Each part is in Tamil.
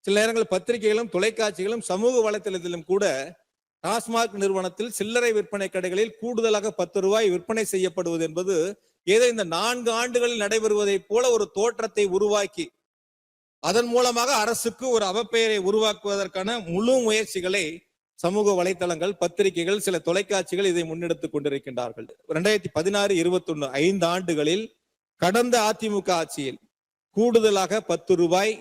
சில நேரங்கள் பத்திரிகைகளும் தொலைக்காட்சிகளும் சமூக வலைத்தளத்திலும் கூட டாஸ்மாக் நிறுவனத்தில் சில்லறை விற்பனை கடைகளில் கூடுதலாக 10 ரூபாய் விற்பனை செய்யப்படுவது என்பது ஏதோ இந்த 4 ஆண்டுகளில் நடைபெறுவதை போல ஒரு தோற்றத்தை உருவாக்கி அதன் மூலமாக அரசுக்கு ஒரு அவப்பெயரை உருவாக்குவதற்கான முழு முயற்சிகளை சமூக வலைத்தளங்கள், பத்திரிகைகள், சில தொலைக்காட்சிகள் இதை முன்னெடுத்துக் கொண்டிருக்கின்றார்கள். 2016-21 5 ஆண்டுகளில் கடந்த அதிமுக ஆட்சியில் கூடுதலாக 10 ரூபாய்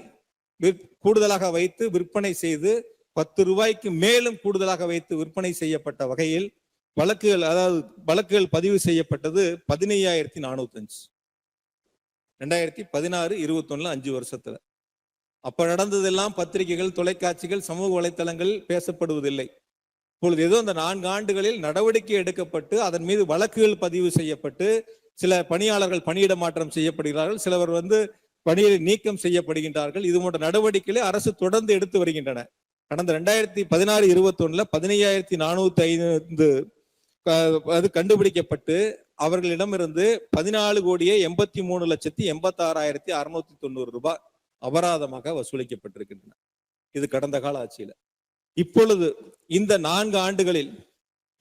கூடுதலாக வைத்து விற்பனை செய்து 10 ரூபாய்க்கு மேலும் கூடுதலாக வைத்து விற்பனை செய்யப்பட்ட வகையில் வழக்குகள் பதிவு செய்யப்பட்டது 15,405. 2016-21 5 வருஷத்துல. அப்ப நடந்ததெல்லாம் பத்திரிகைகள், தொலைக்காட்சிகள், சமூக வலைத்தளங்கள் பேசப்படுவதில்லை. இப்பொழுது ஏதோ அந்த 4 ஆண்டுகளில் நடவடிக்கை எடுக்கப்பட்டு அதன் மீது வழக்குகள் பதிவு செய்யப்பட்டு சில பணியாளர்கள் பணியிட மாற்றம் செய்யப்படுகிறார்கள், சிலவர் பணியை நீக்கம் செய்யப்படுகின்றார்கள். இது போன்ற நடவடிக்கைகளை அரசு தொடர்ந்து எடுத்து வருகின்றன. கடந்த 2016-21 15,405 அது கண்டுபிடிக்கப்பட்டு அவர்களிடமிருந்து 14,83,86,690 ரூபாய் அபராதமாக வசூலிக்கப்பட்டிருக்கின்றன. இது கடந்த கால ஆட்சியில. இப்பொழுது இந்த 4 ஆண்டுகளில்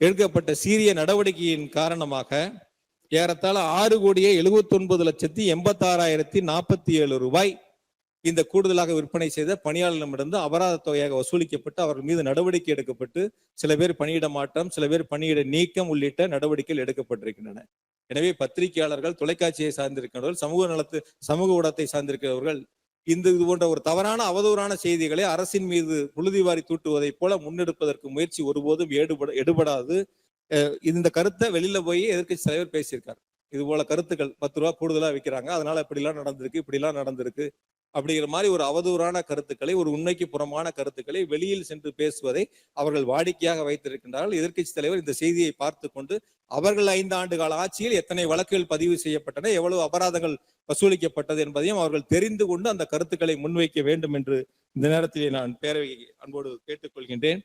எடுக்கப்பட்ட சீரிய நடவடிக்கையின் காரணமாக ஏறத்தாழ 6,79,86,047 ரூபாய் இந்த கூடுதலாக விற்பனை செய்த பணியாளர்களிடமிருந்து அபராத தொகையாக வசூலிக்கப்பட்டு அவர்கள் மீது நடவடிக்கை எடுக்கப்பட்டு சில பேர் பணியிட மாற்றம், சில பேர் பணியிட நீக்கம் உள்ளிட்ட நடவடிக்கைகள் எடுக்கப்பட்டிருக்கின்றன. எனவே பத்திரிகையாளர்கள், தொலைக்காட்சியை சார்ந்திருக்கிறவர்கள், சமூக ஊடகத்தை சார்ந்திருக்கிறவர்கள் இது போன்ற ஒரு தவறான அவதூறான செய்திகளை அரசின் மீது புழுதிவாரி தூட்டுவதை போல முன்னெடுப்பதற்கு முயற்சி ஒருபோதும் எடுபடாது. இந்த கருத்தை வெளியில போய் எதிர்க்கட்சி தலைவர் பேசியிருக்காரு. இது போல கருத்துக்கள் 10 ரூபாய் கூடுதலா விற்கிறாங்க, அதனால இப்படிலாம் நடந்திருக்கு அப்படிங்கிற மாதிரி ஒரு அவதூறான கருத்துக்களை, ஒரு உண்மைக்கு புறமான கருத்துக்களை வெளியில் சென்று பேசுவதை அவர்கள் வாடிக்கையாக வைத்திருக்கின்றார்கள். எதிர்க்கட்சி தலைவர் இந்த செய்தியை பார்த்து கொண்டு அவர்கள் 5 ஆண்டு கால ஆட்சியில் எத்தனை வழக்குகள் பதிவு செய்யப்பட்டன, எவ்வளவு அபராதங்கள் வசூலிக்கப்பட்டது என்பதையும் அவர்கள் தெரிந்து கொண்டு அந்த கருத்துக்களை முன்வைக்க வேண்டும் என்று இந்த நேரத்திலே நான் பேரவையை அன்போடு கேட்டுக்கொள்கின்றேன்.